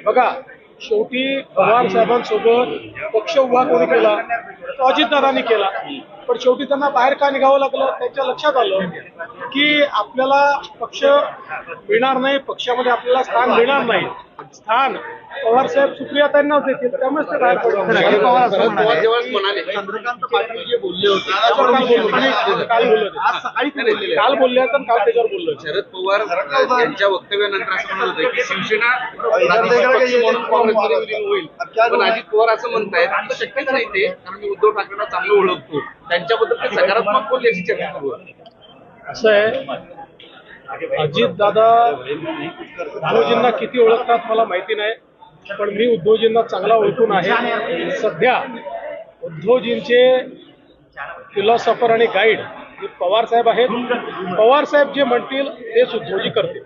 बघा, शेवटी पवार साहेबांसोबत पक्ष उभा कोणी केला, तो अजितदादांनी केला. पण शेवटी त्यांना बाहेर का निघावं लागलं, त्यांच्या लक्षात आलं की आपल्याला पक्ष मिळणार नाही, पक्षामध्ये आपल्याला स्थान मिळणार नाही. स्थान पवारसाहेब सुप्रियाताईंनाच देतील, त्यामुळेच ते बाहेर पडले. चंद्रकांत पाटील जे बोलले होते काल बोलले तर काल त्याच्यावर बोललो. शरद पवार यांच्या वक्तव्यानंतर असं म्हणत होते की शिवसेना पक्ष म्हणून काँग्रेसमध्ये विलीन होईल, पण अजित पवार असं म्हणतायत आता शक्यच नाही ते, कारण मी उद्धव ठाकरेंना चांगलं ओळखतो, त्यांच्याबद्दल ते सकारात्मक बोलले याची चर्चा सुरू आहे. असं आहे, अजितदादा उद्धवजींना किती ओळखतात मला माहिती नाही, पण मी उद्धवजींना चांगला ओळखून आहे. सध्या उद्धवजींचे फिलॉसॉफर आणि गाईड पवार साहेब आहेत. पवार साहेब जे म्हणतील तेच उद्धवजी करतील.